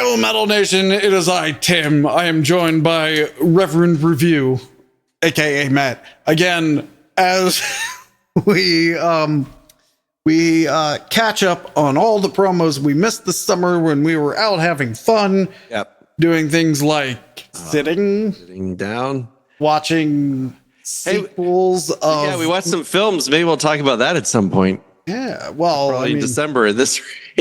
Hail Metal Nation, it is I, Tim. I am joined by Reverend Review, aka Matt. Again, as we catch up on all the promos we missed this summer when we were out having fun. Yep. Doing things like sitting down, watching sequels of... Yeah, we watched some films. Maybe we'll talk about that at some point. Yeah, well, probably in December. This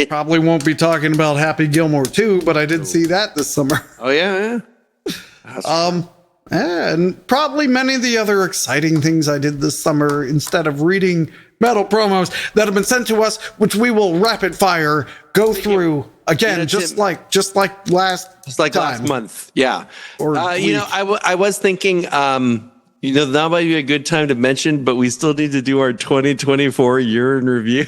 probably won't be talking about Happy Gilmore 2, but I did see that this summer. Oh yeah. And probably many of the other exciting things I did this summer instead of reading metal promos that have been sent to us, which we will rapid fire go through again, just like last month. Yeah. Or I was thinking, that might be a good time to mention, but we still need to do our 2024 year in review.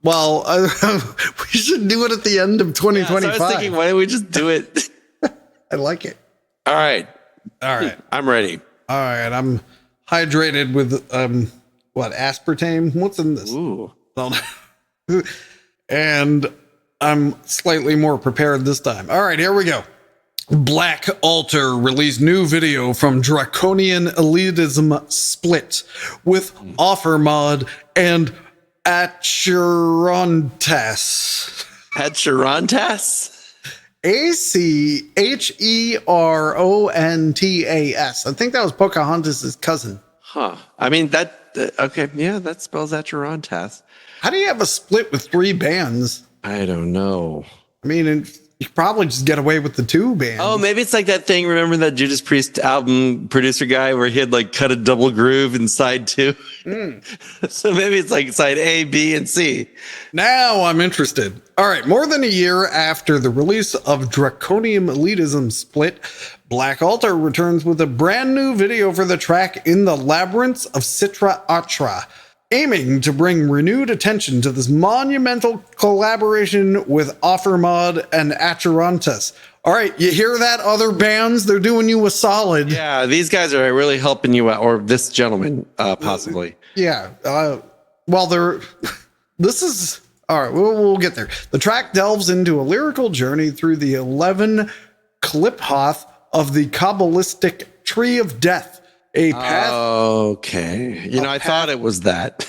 Well, we should do it at the end of 2025. Yeah, so I was thinking, why don't we just do it? I like it. All right. I'm ready. All right. I'm hydrated with, aspartame? What's in this? Ooh. And I'm slightly more prepared this time. All right, here we go. Black Altar released new video from Draconian Elitism Split with Offer Mod and Acherontas. Acherontas? Acherontas. I think that was Pocahontas' cousin. Huh. I mean, okay. Yeah, that spells Acherontas. How do you have a split with 3 bands? I don't know. I mean, you could probably just get away with the 2 bands. Oh, maybe it's like that thing. Remember that Judas Priest album producer guy where he had cut a double groove in side 2? So maybe it's like side A, B, and C. Now I'm interested. All right. More than a year after the release of Draconian Elitism Split, Black Altar returns with a brand new video for the track In the Labyrinths of Citra Atra, aiming to bring renewed attention to this monumental collaboration with Offermod and Acherontas. All right, you hear that, other bands? They're doing you a solid. Yeah, these guys are really helping you out, or this gentleman, possibly. Yeah, this is... All right, we'll get there. The track delves into a lyrical journey through the 11 Kliphoth of the Kabbalistic Tree of Death. A path. Okay. I thought it was that.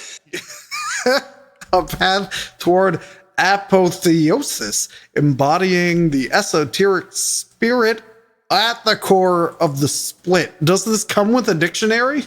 A path toward apotheosis, embodying the esoteric spirit at the core of the split. Does this come with a dictionary?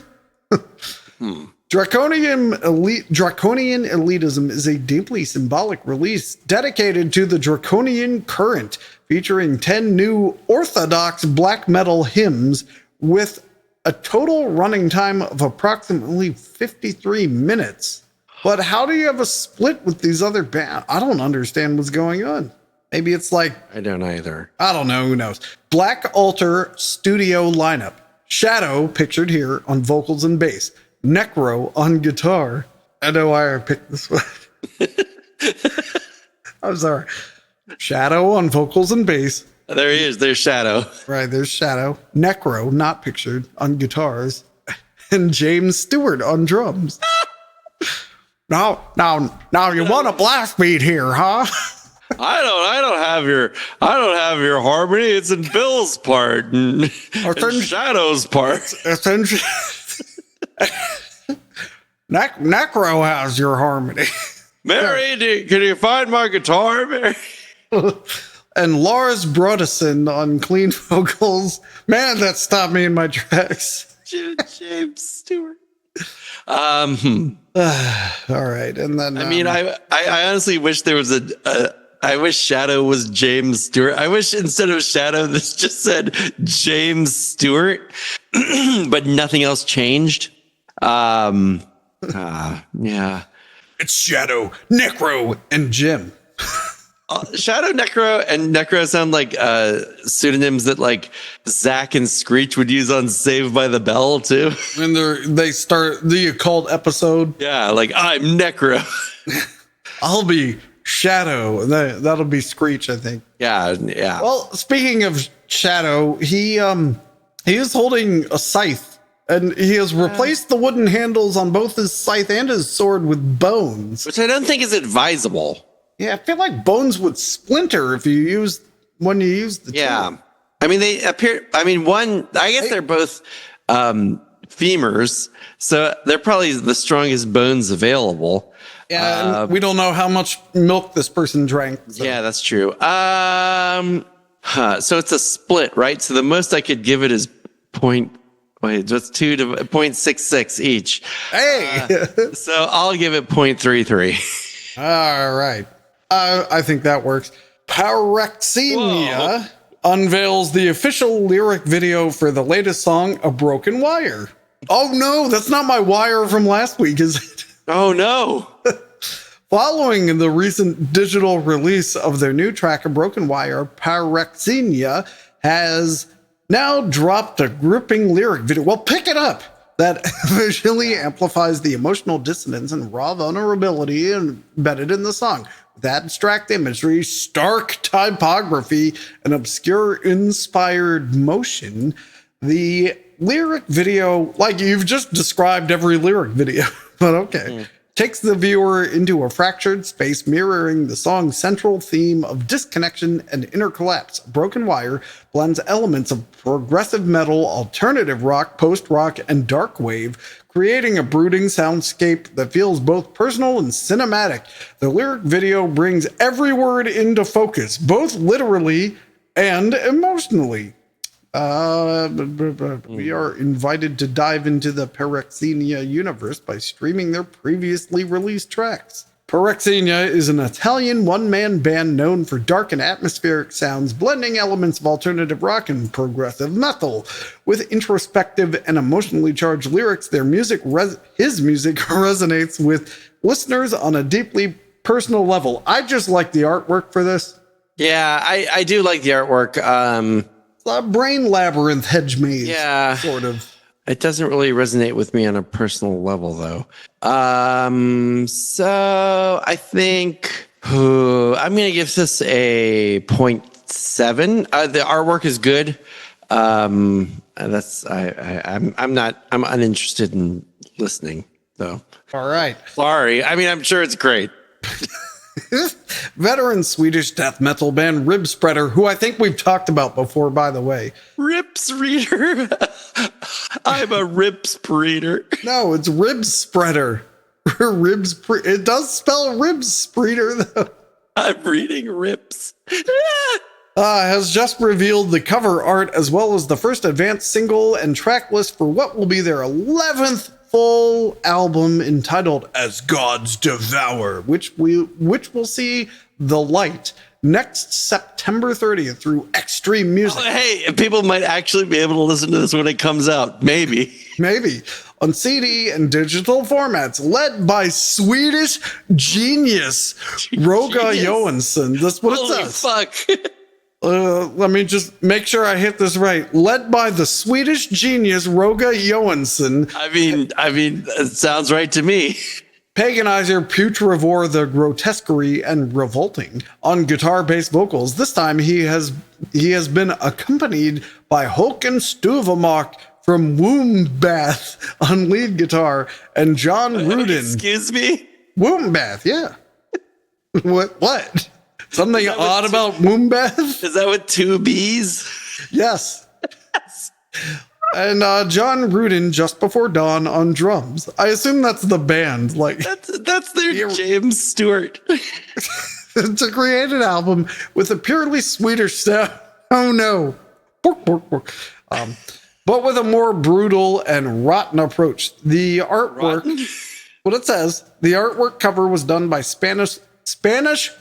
Draconian Elitism is a deeply symbolic release dedicated to the Draconian current, featuring 10 new orthodox black metal hymns with a total running time of approximately 53 minutes. But how do you have a split with these other bands? I don't understand what's going on. Maybe it's like... I don't either. I don't know. Who knows? Black Altar studio lineup. Shadow, pictured here, on vocals and bass. Necro on guitar. I know why I picked this one. I'm sorry. Shadow on vocals and bass. There he is. There's Shadow. Right, there's Shadow. Necro, not pictured, on guitars. And James Stewart on drums. Now, you want a blast beat here, huh? I don't have your harmony. It's in Bill's part and Shadow's part. Necro has your harmony. Mary, can you find my guitar, Mary? And Lars Brodesson on clean vocals. Man, that stopped me in my tracks. James Stewart. All right, and then I honestly wish there was I wish Shadow was James Stewart. I wish instead of Shadow, this just said James Stewart, but nothing else changed. Yeah. It's Shadow, Necro, and Jim. Shadow, Necro, and Necro sound like pseudonyms that Zach and Screech would use on Saved by the Bell too. And they start the occult episode. Yeah, I'm Necro. I'll be Shadow. That'll be Screech, I think. Yeah. Well, speaking of Shadow, he is holding a scythe, and he has replaced the wooden handles on both his scythe and his sword with bones, which I don't think is advisable. Yeah, I feel like bones would splinter if you used when you use the Yeah. tool. I mean, they appear, I mean, one, I guess they're both femurs, so they're probably the strongest bones available. Yeah, and we don't know how much milk this person drank. So. Yeah, that's true. So it's a split, right? So the most I could give it is that's 2 to 0.66 each. Hey! So I'll give it 0.33. All right. I think that works. Pyrexenia unveils the official lyric video for the latest song, A Broken Wire. Oh no, that's not my wire from last week, is it? Oh no. Following the recent digital release of their new track, A Broken Wire, Pyrexenia has now dropped a gripping lyric video. Well, pick it up. That visually amplifies the emotional dissonance and raw vulnerability embedded in the song. With abstract imagery, stark typography, and obscure inspired motion, the lyric video, like you've just described every lyric video, but okay, takes the viewer into a fractured space mirroring the song's central theme of disconnection and inner collapse. Broken Wire blends elements of progressive metal, alternative rock, post-rock, and dark wave, creating a brooding soundscape that feels both personal and cinematic. The lyric video brings every word into focus, both literally and emotionally. We are invited to dive into the Pyrexenia universe by streaming their previously released tracks. Pyrexenia is an Italian one-man band known for dark and atmospheric sounds, blending elements of alternative rock and progressive metal. With introspective and emotionally charged lyrics, his music resonates with listeners on a deeply personal level. I just like the artwork for this. Yeah, I do like the artwork. A brain labyrinth hedge maze, sort of. It doesn't really resonate with me on a personal level, though. So I think I'm going to give this a 0.7. The artwork is good. I'm uninterested in listening, though. All right. Sorry. I mean, I'm sure it's great. Veteran Swedish death metal band Rib Spreader, who I think we've talked about before, by the way. Rips reader. I'm a rips reader. No, it's Rib Spreader. It does spell Rib Spreader, though. I'm reading rips. Has just revealed the cover art as well as the first advanced single and track list for what will be their 11th full album entitled As Gods Devour, which will see the light next September 30th through Extreme Music. Oh, hey, people might actually be able to listen to this when it comes out. Maybe on CD and digital formats, led by Swedish genius Roga Johansson. That's what it says. Fuck. Let me just make sure I hit this right. Led by the Swedish genius Roga Johansson. I mean, it sounds right to me. Paganizer, Putrivore, the Grotesquerie, and Revolting on guitar-based vocals. This time he has been accompanied by Håkan Stuvamok from Wombbath on lead guitar and John Rudin. Excuse me? Wombbath, yeah. What? Something odd about Wombbath? Is that with 2 B's? Yes. And John Rudin, Just Before Dawn on drums. I assume that's the band. Like that's their James Stewart. To create an album with a purely Swedish sound. Oh no. But with a more brutal and rotten approach. The artwork, what it says, the artwork cover was done by Spanish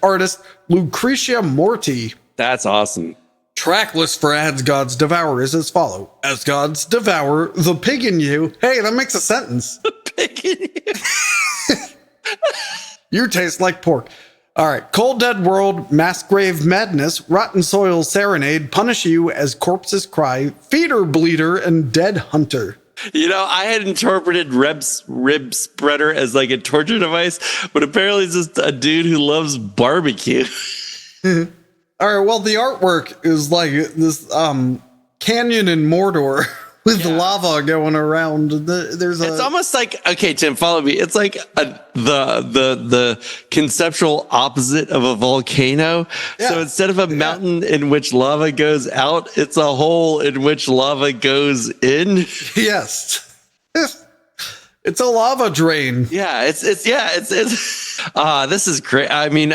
artist Lucrecia Morti. That's awesome. Track list for As Gods Devour is as follow. As Gods Devour, The Pig in You. Hey, that makes a sentence. The pig in you. You taste like pork. All right. Cold Dead World, Mass Grave Madness, Rotten Soil Serenade, Punish You as Corpses Cry, Feeder Bleeder, and Dead Hunter. You know, I had interpreted rib spreader as like a torture device, but apparently it's just a dude who loves barbecue. All right, well, the artwork is like this canyon in Mordor with lava going around. There's it's almost like, okay, Tim, follow me. It's like the conceptual opposite of a volcano. Yeah. So instead of a mountain in which lava goes out, it's a hole in which lava goes in. Yes. It's a lava drain. Yeah, it's this is great. I mean,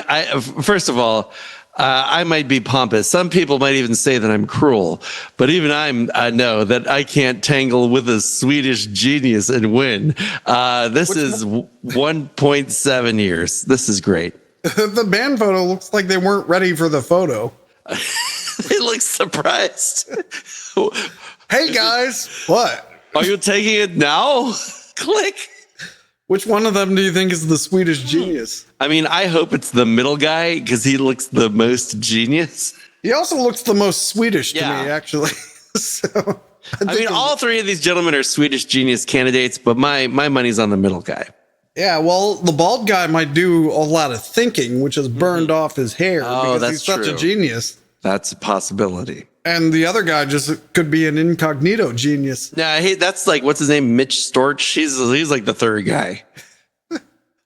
first of all, I might be pompous. Some people might even say that I'm cruel, but even I know that I can't tangle with a Swedish genius and win. This is 1.7 years. This is great. The band photo looks like they weren't ready for the photo. They look surprised. Hey guys, what? Are you taking it now? Click. Which one of them do you think is the Swedish genius? I mean, I hope it's the middle guy because he looks the most genius. He also looks the most Swedish to me, actually. So I mean, all three of these gentlemen are Swedish genius candidates, but my money's on the middle guy. Yeah, well, the bald guy might do a lot of thinking, which has burned off his hair because that's he's such a genius. That's a possibility. And the other guy just could be an incognito genius. Nah, that's like, what's his name? Mitch Storch. He's like the third guy.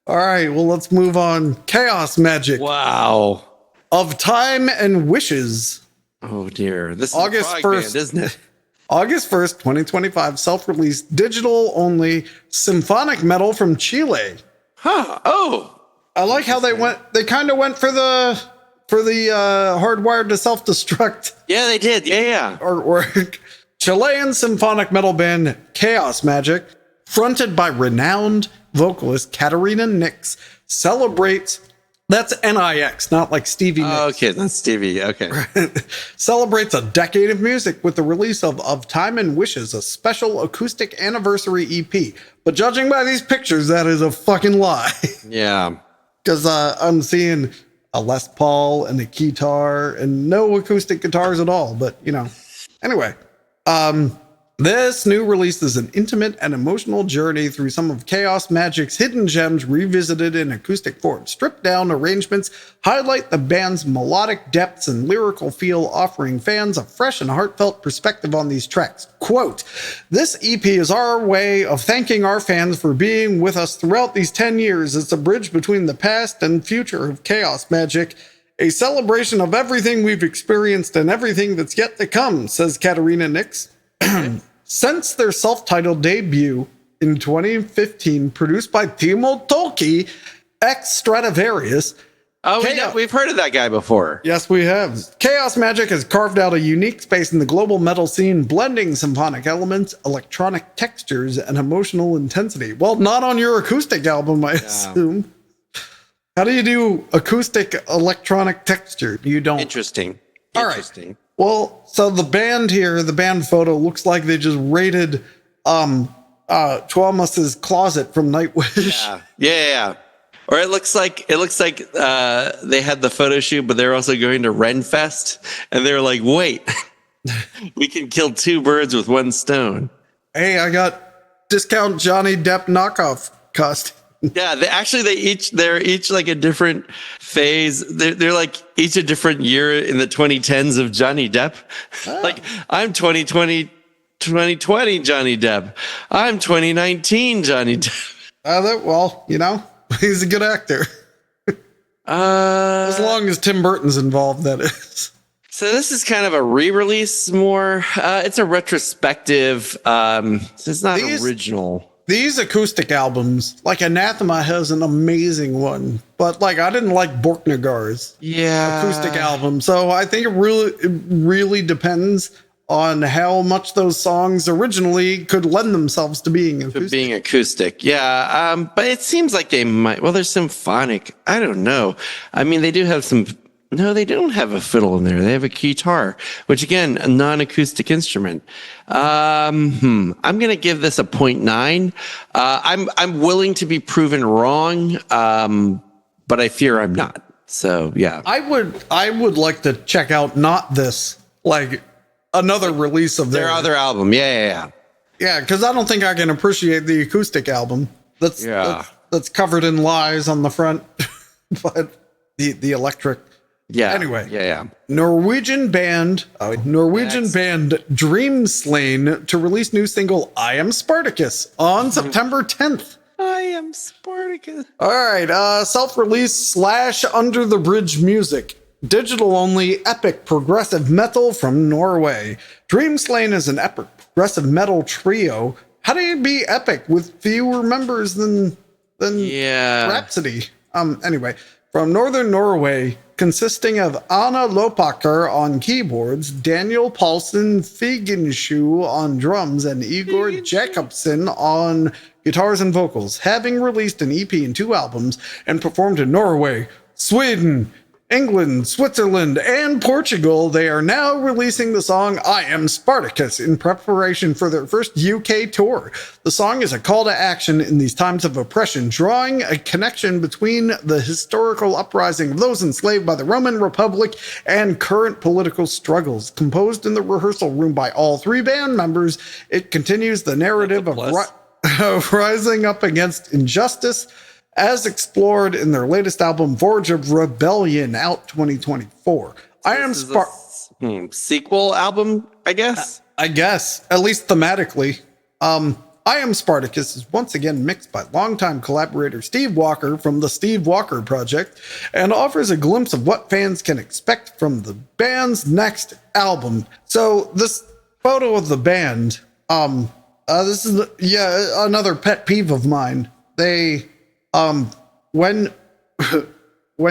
All right, well, let's move on. Chaos Magic. Wow. Of Time and Wishes. Oh, dear. This is August 1st, band, isn't it? August 1st, 2025, self-released digital-only symphonic metal from Chile. Huh. Oh. I like how they kind of went for the hardwired to self-destruct. Yeah, they did. Yeah. Or Chilean symphonic metal band Chaos Magic, fronted by renowned vocalist Katarina Nix, celebrates, that's N-I-X, not like Stevie Nicks. Okay, that's Stevie. Okay. Celebrates a decade of music with the release of Time and Wishes, a special acoustic anniversary EP. But judging by these pictures, that is a fucking lie. Yeah. Because I'm seeing a Les Paul and a guitar and no acoustic guitars at all. But, anyway, this new release is an intimate and emotional journey through some of Chaos Magic's hidden gems revisited in acoustic form. Stripped down arrangements highlight the band's melodic depths and lyrical feel, offering fans a fresh and heartfelt perspective on these tracks. Quote, "This EP is our way of thanking our fans for being with us throughout these 10 years. It's a bridge between the past and future of Chaos Magic, a celebration of everything we've experienced and everything that's yet to come," says Katarina Nix. Since their self-titled debut in 2015, produced by Timo Tolkki, ex Stradivarius. Oh, we've heard of that guy before. Yes, we have. Chaos Magic has carved out a unique space in the global metal scene, blending symphonic elements, electronic textures, and emotional intensity. Well, not on your acoustic album, I assume. How do you do acoustic electronic texture? You don't. Interesting. All right. Well, so the band photo looks like they just raided Tuomas's closet from Nightwish. Yeah. Or it looks like they had the photo shoot, but they're also going to Renfest, and they're like, wait, we can kill two birds with one stone. Hey, I got discount Johnny Depp knockoff costume. Yeah, they're each like a different phase. They're like each a different year in the 2010s of Johnny Depp. Like, I'm 2020 Johnny Depp. I'm 2019 Johnny Depp. Well, he's a good actor. As long as Tim Burton's involved, that is. So this is kind of a re-release more. It's a retrospective. So it's not original. These acoustic albums, like Anathema has an amazing one, but like I didn't like Borknagar's acoustic album. So I think it really depends on how much those songs originally could lend themselves to being acoustic. Yeah. But it seems like they might. Well, they're symphonic. I don't know. I mean, they do have some. No, they don't have a fiddle in there. They have a guitar, which again, a non-acoustic instrument. I'm going to give this a 0.9. I'm willing to be proven wrong, but I fear I'm not. So yeah, I would like to check out not this, like another release of their other album. Yeah. Because I don't think I can appreciate the acoustic album. That's covered in lies on the front, but the electric Yeah. Anyway. Yeah. Norwegian band Dreamslane to release new single I Am Spartacus on September 10th. I am Spartacus. All right, self-release / Under the Bridge music. Digital only epic progressive metal from Norway. Dreamslane is an epic progressive metal trio. How do you be epic with fewer members than Rhapsody? Anyway, from Northern Norway, consisting of Anna Lopaker on keyboards, Daniel Paulsen Figensjø on drums, and Igor Jacobsen on guitars and vocals. Having released an EP and 2 albums and performed in Norway, Sweden, England, Switzerland, and Portugal, they are now releasing the song I Am Spartacus in preparation for their first UK tour. The song is a call to action in these times of oppression, drawing a connection between the historical uprising of those enslaved by the Roman Republic and current political struggles. Composed in the rehearsal room by all 3 band members, it continues the narrative of rising up against injustice, as explored in their latest album, Forge of Rebellion, out 2024. Sequel album, I guess? I guess, at least thematically. I Am Spartacus is once again mixed by longtime collaborator Steve Walker from the Steve Walker Project and offers a glimpse of what fans can expect from the band's next album. So this photo of the band, this is another pet peeve of mine. They when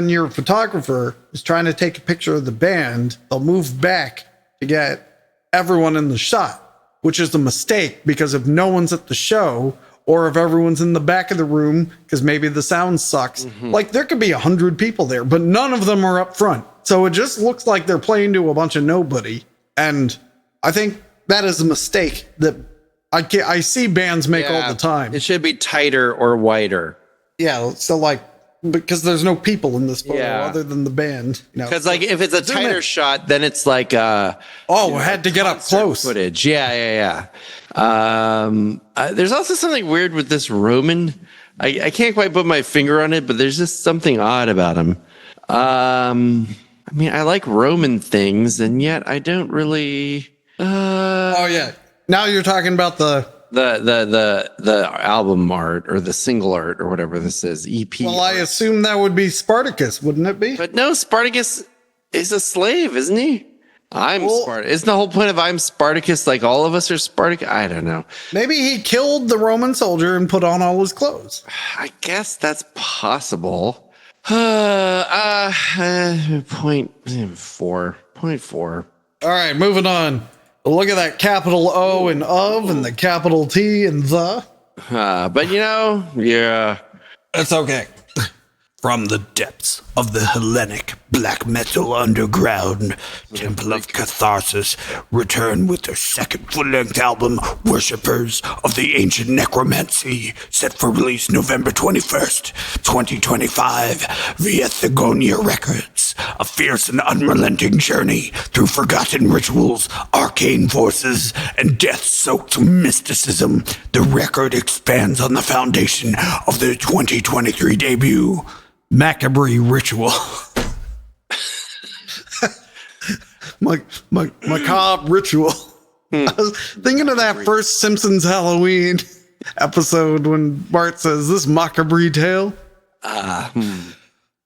your photographer is trying to take a picture of the band, they'll move back to get everyone in the shot, which is a mistake because if no one's at the show or if everyone's in the back of the room because maybe the sound sucks, like there could be 100 people there, but none of them are up front. So it just looks like they're playing to a bunch of nobody. And I think that is a mistake that I see bands make all the time. It should be tighter or wider. Yeah, so like, because there's no people in this photo other than the band. Because like if it's a tighter shot, then it's like had to get up close footage. Yeah. There's also something weird with this Roman. I can't quite put my finger on it, but there's just something odd about him. I mean, I like Roman things, and yet I don't really. Now you're talking about the album art or the single art or whatever this is, EP. Well, I assume that would be Spartacus, wouldn't it be? But no, Spartacus is a slave, isn't he? Spartacus. Isn't the whole point of I'm Spartacus like all of us are Spartacus? I don't know. Maybe he killed the Roman soldier and put on all his clothes. I guess that's possible. 0.4. All right, moving on. Look at that capital O and of and the capital T and the. But it's okay. From the depths of the Hellenic black metal underground, Temple of Catharsis return with their second full-length album, Worshippers of the Ancient Necromancy, set for release November 21st, 2025, via Thigonia Records. A fierce and unrelenting journey through forgotten rituals, arcane forces, and death-soaked mysticism, the record expands on the foundation of their 2023 debut, Macabre Ritual. Macabre Ritual. I was thinking of that first Simpsons Halloween episode when Bart says, "This macabre tale."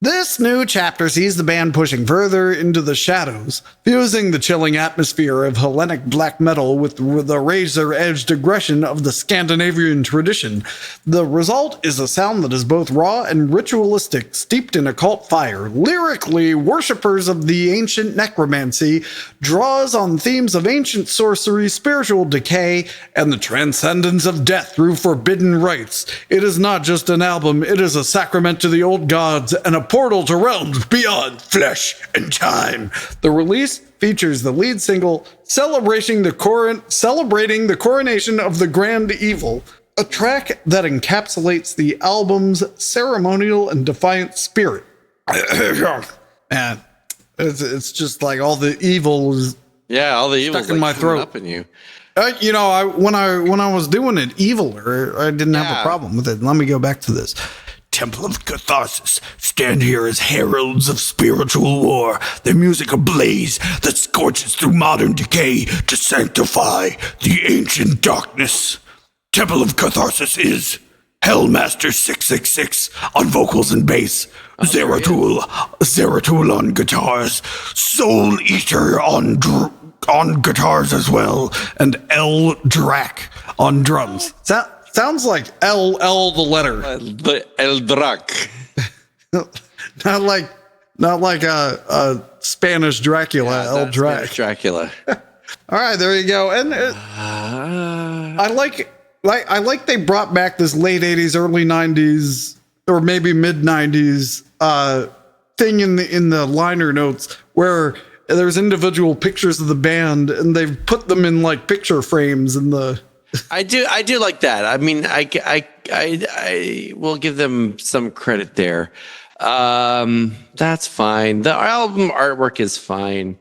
This new chapter sees the band pushing further into the shadows, fusing the chilling atmosphere of Hellenic black metal with the razor-edged aggression of the Scandinavian tradition. The result is a sound that is both raw and ritualistic, steeped in occult fire. Lyrically, Worshippers of the Ancient Necromancy draws on themes of ancient sorcery, spiritual decay, and the transcendence of death through forbidden rites. It is not just an album, it is a sacrament to the old gods and a portal to realms beyond flesh and time. The release features the lead single celebrating the coronation of the Grand Evil, a track that encapsulates the album's ceremonial and defiant spirit. Man, it's just like all the evil is all the evil stuck in my throat. Up in you. When I was doing it, Eviler, I didn't have a problem with it. Let me go back to this. Temple of Catharsis stand here as heralds of spiritual war, their music ablaze that scorches through modern decay to sanctify the ancient darkness. Temple of Catharsis is Hellmaster 666 on vocals and bass, Zeratul on guitars, Soul Eater on guitars as well, and El Drac on drums. Sounds like LL the letter. The El Drac. not like a Spanish Dracula, El Drac. Spanish Dracula. All right, there you go. And I like they brought back this late 80s, early 90s, or maybe mid 90s thing in the liner notes where there's individual pictures of the band and they've put them in like picture frames in the. I do like that. I mean, I will give them some credit there. That's fine. The album artwork is fine.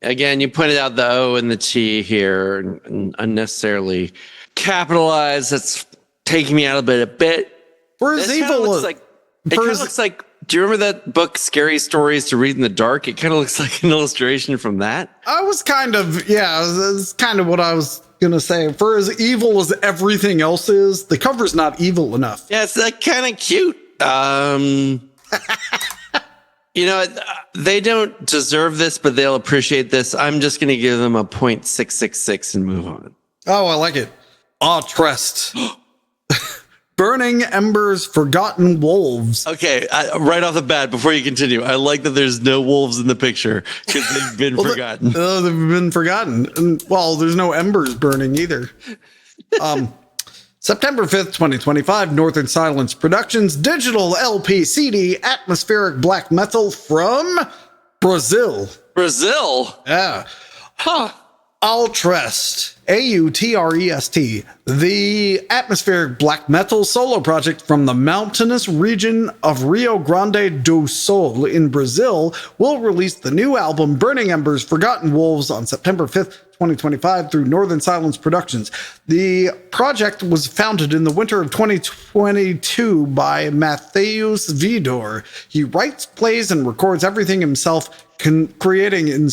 Again, you pointed out the O and the T here, and unnecessarily capitalized. That's taking me out of it a bit. Whereas evil looks like. Do you remember that book, Scary Stories to Read in the Dark? It kind of looks like an illustration from that. That's kind of what I was gonna say. For as evil as everything else is, the cover's not evil enough. Yeah, it's like kind of cute. They don't deserve this, but they'll appreciate this. I'm just going to give them a 0.666 and move on. Oh, I like it. Trust. Burning Embers, Forgotten Wolves. Okay, right off the bat, before you continue, I like that there's no wolves in the picture because they've been forgotten. They've been forgotten. And, well, there's no embers burning either. September 5th, 2025, Northern Silence Productions, digital LP CD, atmospheric black metal from Brazil. Brazil? Yeah. Huh. Altrest, Autrest, the atmospheric black metal solo project from the mountainous region of Rio Grande do Sul in Brazil, will release the new album Burning Embers, Forgotten Wolves on September 5th, 2025 through Northern Silence Productions. The project was founded in the winter of 2022 by Matheus Vidor. He writes, plays, and records everything himself, creating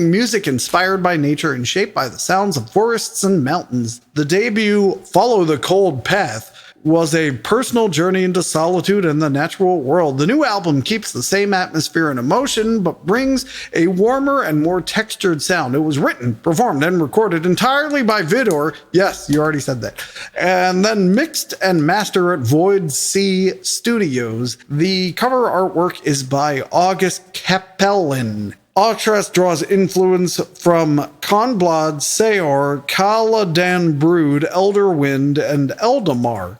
music inspired by nature and shaped by the sounds of forests and mountains. The debut, Follow the Cold Path, was a personal journey into solitude and the natural world. The new album keeps the same atmosphere and emotion, but brings a warmer and more textured sound. It was written, performed, and recorded entirely by Vidor. Yes, you already said that. And then mixed and mastered at Void Sea Studios. The cover artwork is by August Capelin. Altrest draws influence from Conblad, Seor, Caladan Brood, Elderwind, and Eldamar.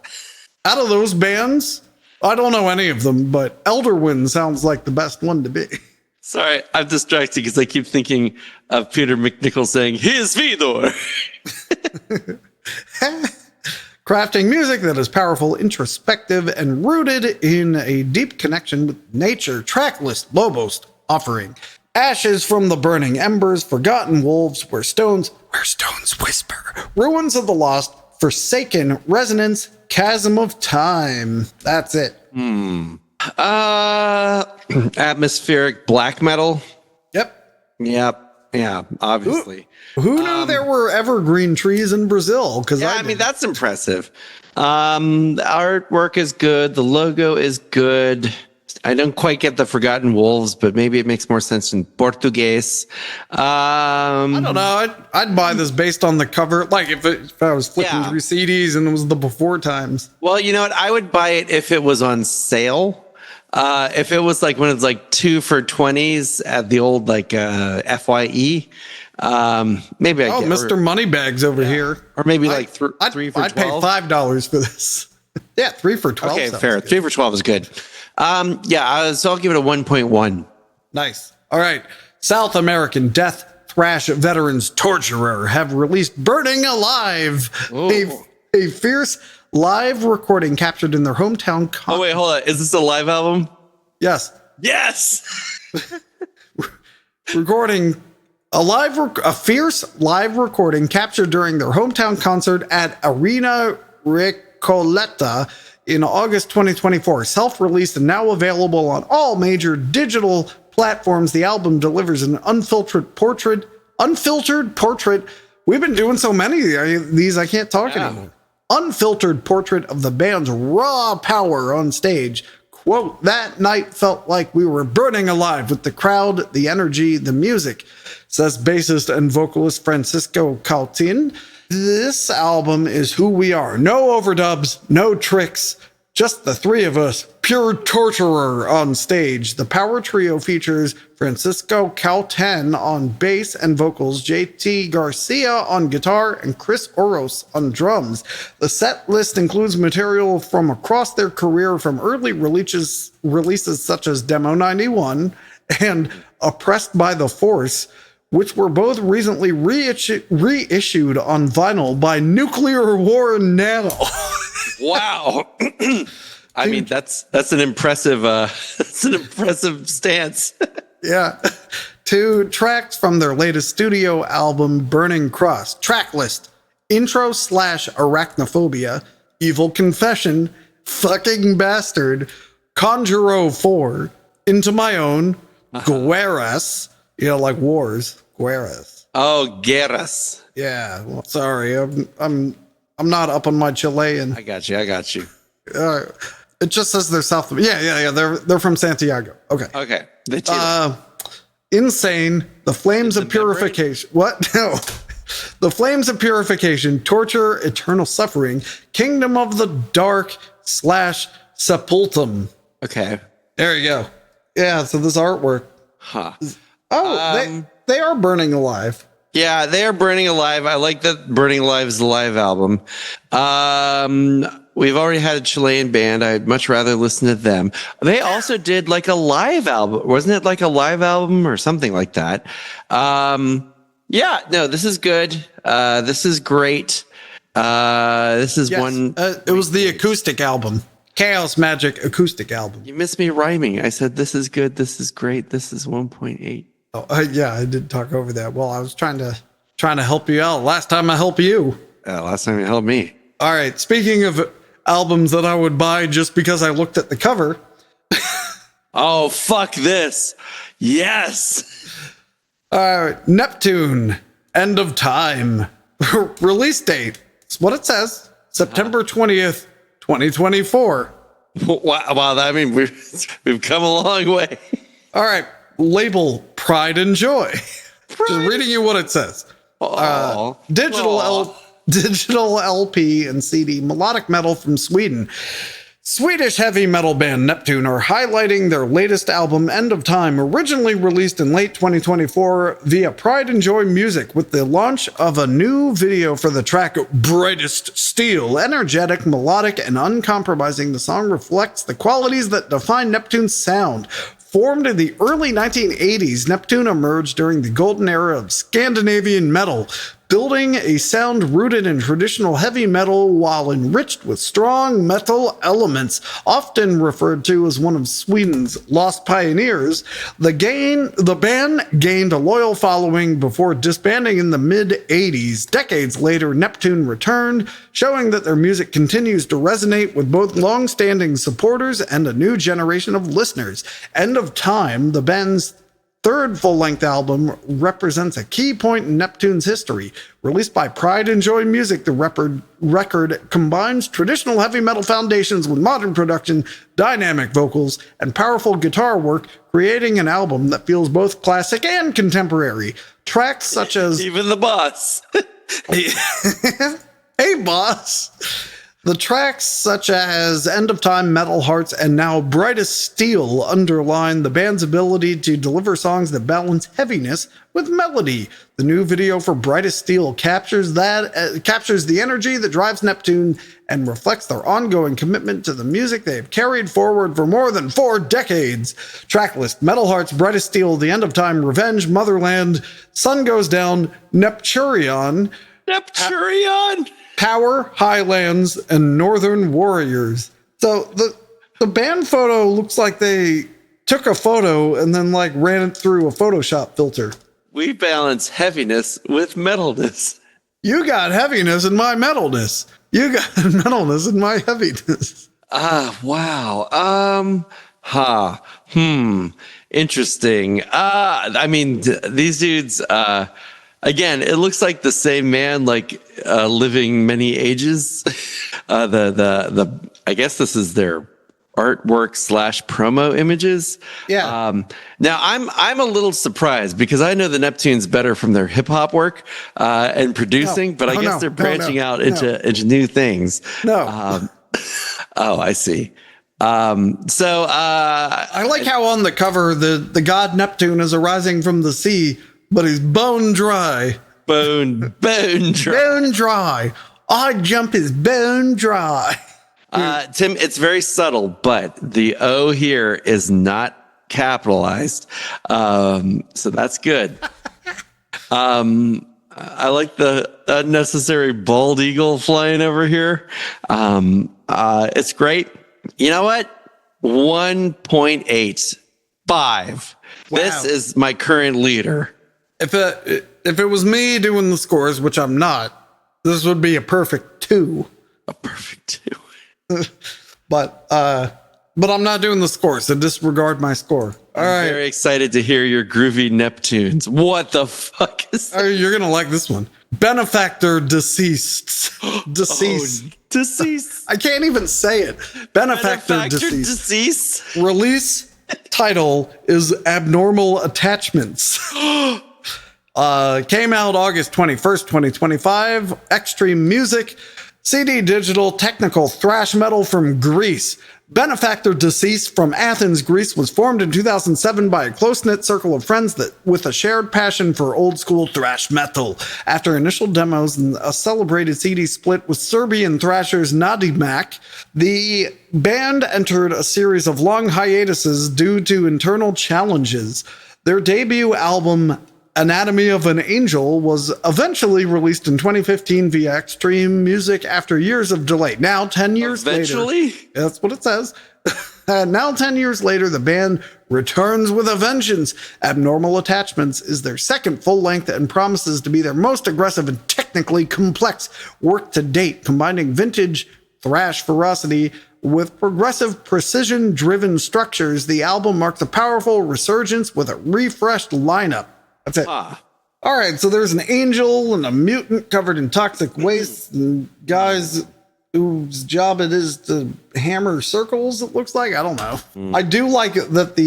Out of those bands, I don't know any of them, but Elderwind sounds like the best one to be. Sorry, I'm distracted because I keep thinking of Peter McNichol saying, "Here's Vidor." Crafting music that is powerful, introspective, and rooted in a deep connection with nature. Tracklist Lobos offering Ashes from the Burning Embers, Forgotten Wolves, Where Stones Whisper, Ruins of the Lost, Forsaken, Resonance, Chasm of Time. That's it. Atmospheric black metal. Yep. Yeah, obviously. Who knew there were evergreen trees in Brazil? Because I mean, that's impressive. The artwork is good. The logo is good. I don't quite get the Forgotten Wolves, but maybe it makes more sense in Portuguese. I don't know. I'd buy this based on the cover. Like if I was flipping through CDs and it was the before times. Well, you know what? I would buy it if it was on sale. If it was like when it's like 2 for $20s at the old like FYE, maybe I get Mr. Moneybags over here. Or maybe like 3 for $12. I'd pay $5 for this. Yeah, 3 for $12. Okay, fair. Good. 3 for $12 is good. So I'll give it a 1.1. Nice. All right. South American death thrash veterans Torturer have released Burning Alive, a fierce live recording captured in their hometown. Oh, wait, hold on. Is this a live album? Yes. Yes. Recording a fierce live recording captured during their hometown concert at Arena Coletta in August 2024. Self-released and now available on all major digital platforms, the album delivers an unfiltered portrait. We've been doing so many of these, I can't talk anymore. Unfiltered portrait of the band's raw power on stage. Quote, that night felt like we were burning alive with the crowd, the energy, the music, says bassist and vocalist Francisco Caltin. This album is who we are. No overdubs, no tricks, just the three of us, pure torturer on stage. The power trio features Francisco Calten on bass and vocals, JT Garcia on guitar, and Chris Oros on drums. The set list includes material from across their career, from early releases such as Demo 91 and Oppressed by the Force, which were both recently reissued on vinyl by Nuclear War Now. Wow. I mean, that's an impressive stance. Yeah. 2 tracks from their latest studio album, Burning Cross. Track list: Intro/Arachnophobia, Evil Confession, Fucking Bastard, Conjuro 4, Into My Own, Guerras, like wars, Guerras. Oh, Guerras. Yeah, well, sorry, I'm not up on my Chilean. I got you. It just says they're South. Yeah. They're from Santiago. Okay. Insane. The Flames of Purification. What? No. The Flames of Purification. Torture. Eternal Suffering. Kingdom of the Dark / Sepultum. Okay. There you go. Yeah. So this artwork. Huh. Oh, they are burning alive. Yeah, they are burning alive. I like that Burning Alive is the live album. We've already had a Chilean band. I'd much rather listen to them. They also did like a live album. Wasn't it like a live album or something like that? Yeah, no, this is good. This is great. This is one. It was the acoustic album. Chaos Magic acoustic album. You missed me rhyming. I said, this is good. This is great. This is 1.8. Oh, yeah, I did talk over that. Well, I was trying to help you out. Last time I helped you. Last time you helped me. All right. Speaking of albums that I would buy just because I looked at the cover. Oh, fuck this. Yes. All right. Neptune, End of Time. Release date. That's what it says. September 20th, 2024. Wow. I mean, we've come a long way. All right. Label Pride and Joy. Just reading you what it says. Digital LP and CD melodic metal from Sweden. Swedish heavy metal band Neptune are highlighting their latest album, End of Time, originally released in late 2024 via Pride and Joy Music, with the launch of a new video for the track Brightest Steel. Energetic, melodic, and uncompromising, the song reflects the qualities that define Neptune's sound. Formed in the early 1980s, Neptune emerged during the golden era of Scandinavian metal, building a sound rooted in traditional heavy metal while enriched with strong metal elements, often referred to as one of Sweden's lost pioneers. The band gained a loyal following before disbanding in the mid-80s. Decades later, Neptune returned, showing that their music continues to resonate with both long-standing supporters and a new generation of listeners. End of Time, the band's third full-length album, represents a key point in Neptune's history. Released by Pride and Joy Music, the record combines traditional heavy metal foundations with modern production, dynamic vocals, and powerful guitar work, creating an album that feels both classic and contemporary. Tracks such as... Even the boss. Hey, boss. The tracks such as End of Time, Metal Hearts, and now Brightest Steel underline the band's ability to deliver songs that balance heaviness with melody. The new video for Brightest Steel captures the energy that drives Neptune and reflects their ongoing commitment to the music they have carried forward for more than 4 decades. Tracklist: Metal Hearts, Brightest Steel, The End of Time, Revenge, Motherland, Sun Goes Down, Nepturion, Power, Highlands, and Northern Warriors. So the band photo looks like they took a photo and then ran it through a Photoshop filter. We balance heaviness with metalness. You got heaviness in my metalness. You got metalness and my heaviness. Wow. Interesting. I mean, these dudes, again, it looks like the same man, like, living many ages. I guess this is their artwork / promo images. Yeah. Now I'm a little surprised because I know the Neptunes better from their hip hop work, and producing, but I guess they're branching out into new things. No. Oh, I see. I like how on the cover the god Neptune is arising from the sea, but he's bone dry. Bone dry. Bone dry. Our jump is bone dry. Tim, it's very subtle, but the O here is not capitalized. So that's good. I like the unnecessary bald eagle flying over here. It's great. You know what? 1.85. Wow. This is my current leader. If it was me doing the scores, which I'm not, this would be a perfect 2. A perfect 2. But I'm not doing the score, so disregard my score. All right. Very excited to hear your groovy Neptunes. What the fuck is that? You're gonna like this one. Benefactor deceased. Deceased. Oh, deceased. I can't even say it. Benefactor deceased. Release title is Abnormal Attachments. Came out August 21st, 2025. Extreme music. CD digital technical thrash metal from Greece. Benefactor Deceased from Athens, Greece was formed in 2007 by a close-knit circle of friends with a shared passion for old-school thrash metal. After initial demos and a celebrated CD split with Serbian thrashers Nadimak, the band entered a series of long hiatuses due to internal challenges. Their debut album, Anatomy of an Angel, was eventually released in 2015 via Extreme Music after years of delay. Now, 10 years later. That's what it says. Now, 10 years later, the band returns with a vengeance. Abnormal Attachments is their second full-length and promises to be their most aggressive and technically complex work to date, combining vintage thrash ferocity with progressive precision-driven structures. The album marks a powerful resurgence with a refreshed lineup. That's it. All right, so there's an angel and a mutant covered in toxic waste and guys whose job it is to hammer circles, it looks like. I don't know. I do like that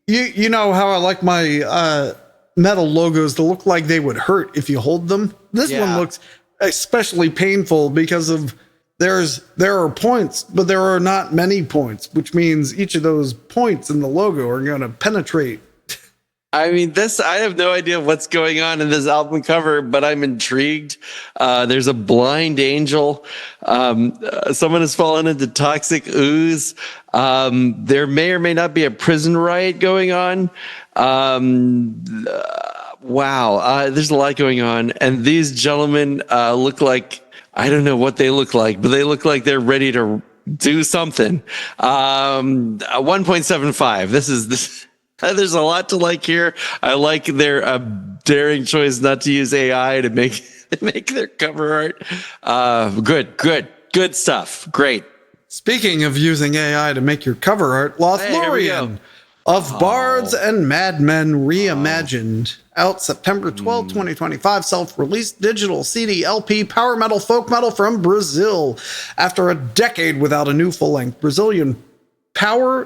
you know how I like my metal logos to look like they would hurt if you hold them. This one looks especially painful because of there are points, but there are not many points, which means each of those points in the logo are going to penetrate. I mean, I have no idea what's going on in this album cover, but I'm intrigued. There's a blind angel. Someone has fallen into toxic ooze. There may or may not be a prison riot going on. Wow. There's a lot going on. And these gentlemen look like, I don't know what they look like, but they look like they're ready to do something. 1.75. This. There's a lot to like here. I like their daring choice not to use AI to make their cover art. Good stuff. Great. Speaking of using AI to make your cover art, Lothlorien of Bards and Madmen Reimagined. Out September 12, 2025. Self-released digital CD LP power metal folk metal from Brazil. After a decade without a new full-length Brazilian I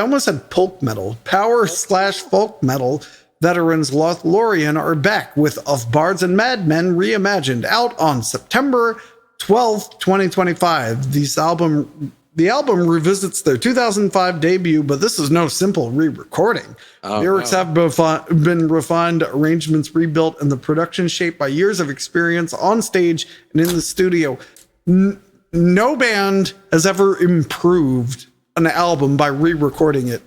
almost said folk metal. Folk metal veterans Lothlorien are back with Of Bards and Madmen Reimagined, out on September 12th, 2025. The album revisits their 2005 debut, but this is no simple re-recording. Lyrics have been refined, arrangements rebuilt, and the production shaped by years of experience on stage and in the studio. No band has ever improved an album by re-recording it.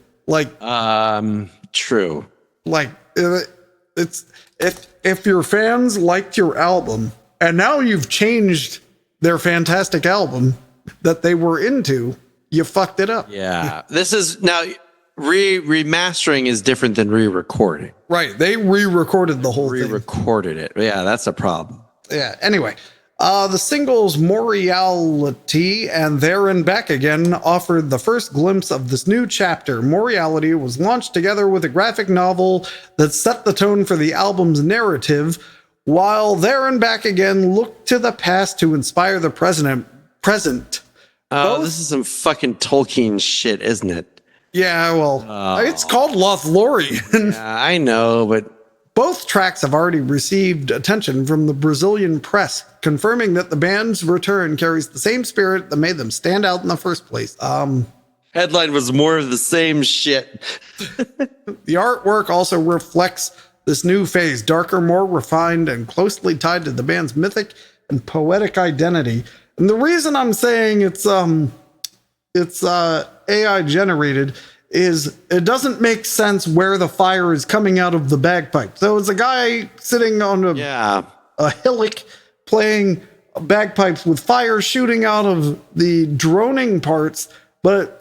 True. Like, it's if your fans liked your album and now you've changed their fantastic album that they were into, you fucked it up. Yeah. This is now remastering is different than re-recording. Right. They re-recorded the whole thing. Re-recorded it. Yeah, that's a problem. Yeah. Anyway, The singles Moriality and There and Back Again offered the first glimpse of this new chapter. Moriality was launched together with a graphic novel that set the tone for the album's narrative, while There and Back Again looked to the past to inspire the present. Oh, this is some fucking Tolkien shit, isn't it? Yeah, well, it's called Lothlorien. Yeah, I know, but Both tracks have already received attention from the Brazilian press, confirming that the band's return carries the same spirit that made them stand out in the first place. headline was more of the same shit. The artwork also reflects this new phase, darker, more refined, and closely tied to the band's mythic and poetic identity. And the reason I'm saying it's AI generated is it doesn't make sense where the fire is coming out of the bagpipe. So it's a guy sitting on a hillock playing bagpipes with fire shooting out of the droning parts. But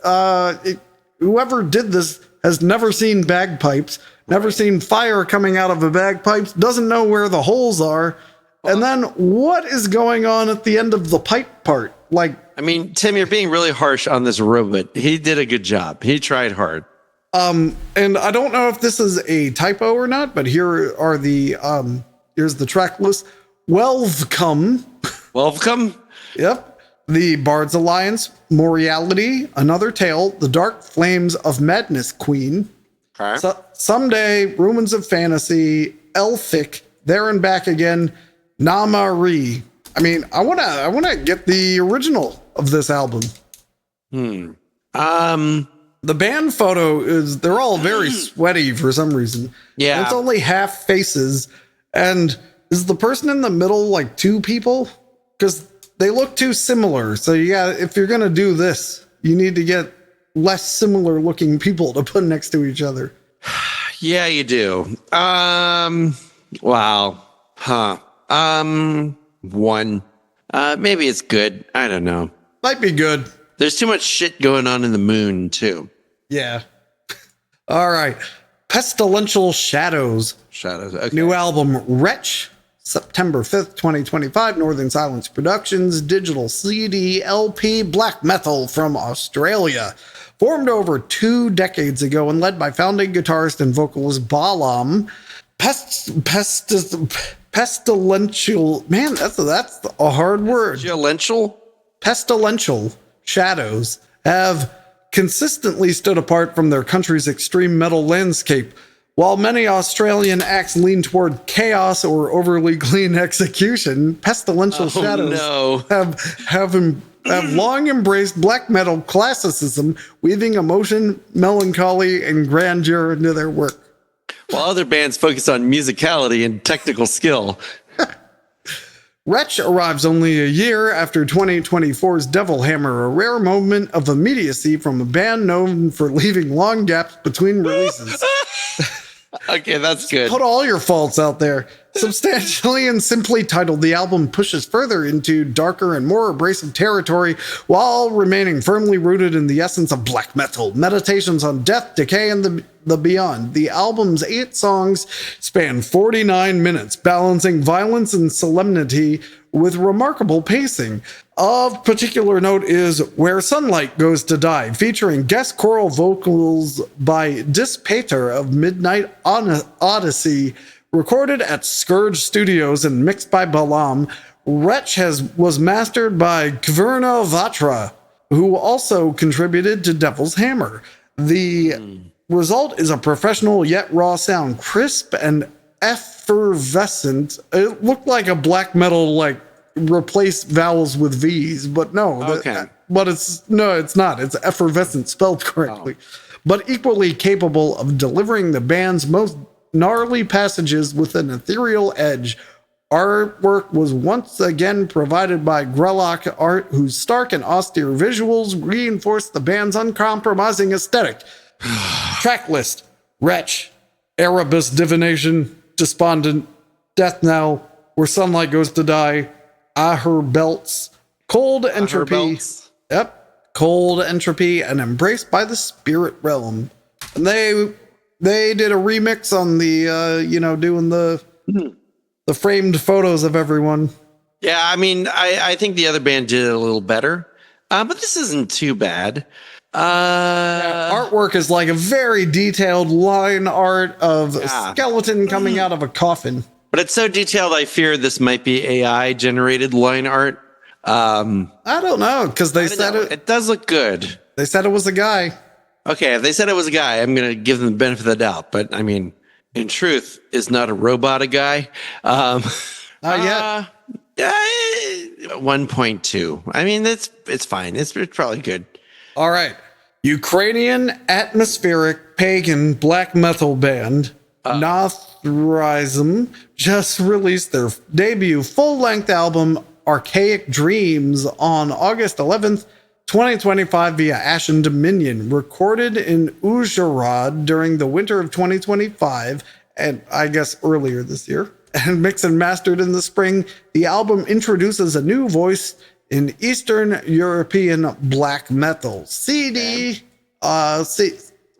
whoever did this has never seen bagpipes, never seen fire coming out of the bagpipes, doesn't know where the holes are. And then what is going on at the end of the pipe part? Like, I mean, Tim, you're being really harsh on this robot. He did a good job. He tried hard. and I don't know if this is a typo or not, but here are the here's the track list. Welcome. Yep. The Bard's Alliance, Moriality, Another Tale, The Dark Flames of Madness Queen. Okay. Someday, Ruins of Fantasy, Elphic, There and Back Again, Namari. I mean, I wanna get the original of this album. The band photo is, they're all very sweaty for some reason. Yeah. And it's only half faces. And is the person in the middle like two people? Because they look too similar. So if you're gonna do this, you need to get less similar looking people to put next to each other. Yeah, you do. Wow. Huh. One. Maybe it's good. I don't know. Might be good. There's too much shit going on in the moon, too. Yeah. All right. Pestilential Shadows. Okay. New album, Wretch. September 5th, 2025. Northern Silence Productions. Digital CD, LP, black metal from Australia. Formed over 2 decades ago and led by founding guitarist and vocalist Balam. Pestilential. Man, that's a hard word. Pestilential Shadows have consistently stood apart from their country's extreme metal landscape. While many Australian acts lean toward chaos or overly clean execution, Pestilential Shadows have long embraced black metal classicism, weaving emotion, melancholy, and grandeur into their work. While other bands focus on musicality and technical skill. Wretch arrives only a year after 2024's Devil Hammer, a rare moment of immediacy from a band known for leaving long gaps between releases. Okay, that's good. Put all your faults out there. Substantially and simply titled, the album pushes further into darker and more abrasive territory while remaining firmly rooted in the essence of black metal, meditations on death, decay, and the beyond. The album's 8 songs span 49 minutes, balancing violence and solemnity with remarkable pacing. Of particular note is Where Sunlight Goes to Die, featuring guest choral vocals by Dispater of Midnight Odyssey, recorded at Scourge Studios and mixed by Balam. Wretch was mastered by Kverna Vatra, who also contributed to Devil's Hammer. The result is a professional yet raw sound, crisp and effervescent. It looked like a black metal, replace vowels with V's, but no. Okay. It's not. It's effervescent spelled correctly. But equally capable of delivering the band's most gnarly passages with an ethereal edge. Artwork was once again provided by Grellock Art, whose stark and austere visuals reinforced the band's uncompromising aesthetic. Track list: Wretch, Erebus Divination, Despondent, Death Knell, Where Sunlight Goes to Die, Aher Belts, Cold Entropy. Yep, Cold Entropy, and Embraced by the Spirit Realm. And they did a remix on the doing the framed photos of everyone. Yeah, I mean, I think the other band did it a little better, but this isn't too bad. Artwork is like a very detailed line art of a Yeah. skeleton coming out of a coffin. But it's so detailed, I fear this might be AI generated line art. I don't know, because they said It does look good. They said it was a guy. Okay, if they said it was a guy, I'm going to give them the benefit of the doubt. But I mean, in truth, is not a robot a guy? Not yet. 1.2. I mean, it's fine. It's probably good. All right. Ukrainian atmospheric pagan black metal band Nothrism just released their debut full-length album Archaic Dreams on August 11th, 2025 via Ashen Dominion, recorded in Uzhhorod during the winter of 2025 and I guess earlier this year, and mixed and mastered in the spring. The album introduces a new voice in Eastern European black metal.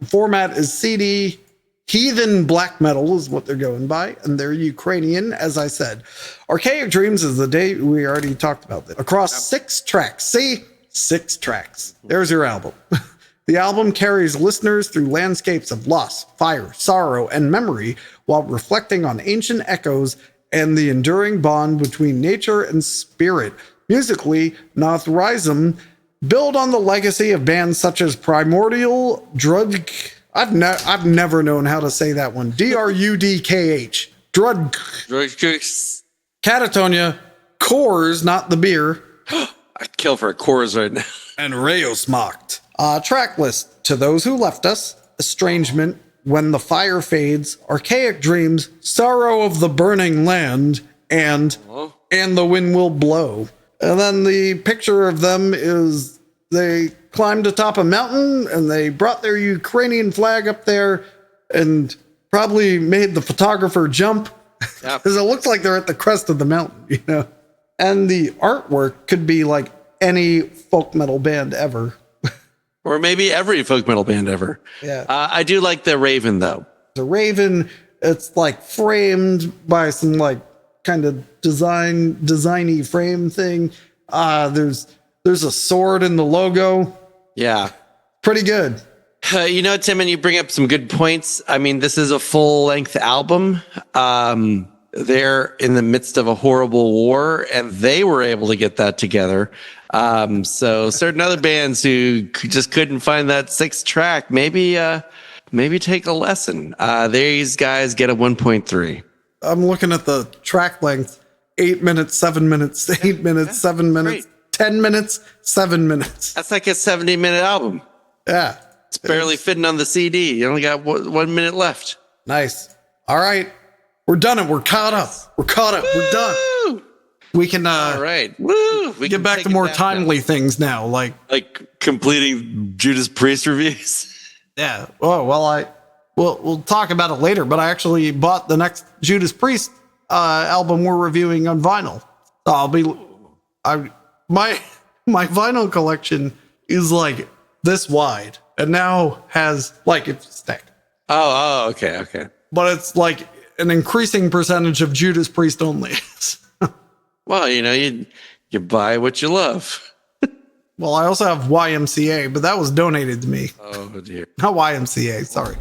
Format is CD. Heathen black metal is what they're going by, and they're Ukrainian, as I said. Archaic Dreams is the day we already talked about this. Across 6 tracks. See? 6 tracks. There's your album. The album carries listeners through landscapes of loss, fire, sorrow, and memory while reflecting on ancient echoes and the enduring bond between nature and spirit. Musically, Nothrism build on the legacy of bands such as Primordial, Drudkh. I've never known how to say that one. Drudkh. Drudkh. Catatonia, Coors, not the beer. I'd kill for a chorus right now. And Rayosmocked. Track list: To Those Who Left Us, Estrangement, When the Fire Fades, Archaic Dreams, Sorrow of the Burning Land, and The Wind Will Blow. And then the picture of them is they climbed atop a mountain and they brought their Ukrainian flag up there and probably made the photographer jump because it looks like they're at the crest of the mountain, you know. And the artwork could be like any folk metal band ever. Or maybe every folk metal band ever. Yeah. I do like the Raven, though. The Raven, it's like framed by some like kind of designy frame thing. There's a sword in the logo. Yeah. Pretty good. You know, Tim, and you bring up some good points. I mean, this is a full-length album. They're in the midst of a horrible war, and they were able to get that together. So certain other bands who just couldn't find that 6th track, maybe take a lesson. These guys get a 1.3. I'm looking at the track length: 8 minutes, 7 minutes, 8 minutes, 7 minutes, great. 10 minutes, 7 minutes. That's like a 70-minute album. Yeah. It's barely fitting on the CD. You only got 1 minute left. Nice. All right. We're done. We're caught up. We're done. We can All right. Woo! We get back to more timely things now, like completing Judas Priest reviews. Yeah. Oh, well, we'll talk about it later, but I actually bought the next Judas Priest album we're reviewing on vinyl. So my vinyl collection is like this wide and now has like it's stacked. Oh, okay. But it's like an increasing percentage of Judas Priest only. Well, you know, you buy what you love. Well, I also have YMCA, but that was donated to me. Oh dear. Not YMCA, sorry.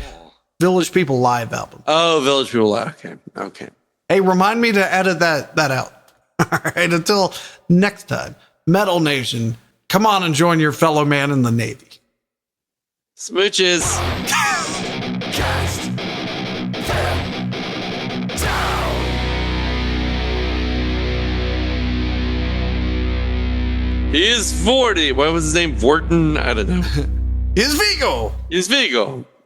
Village People Live album. Oh, Village People Live. Okay. Hey, remind me to edit that out. All right, until next time. Metal Nation, come on and join your fellow man in the Navy. Smooches. He is 40. What was his name? Vorton? I don't know. Here's Vigo. He's Vigo.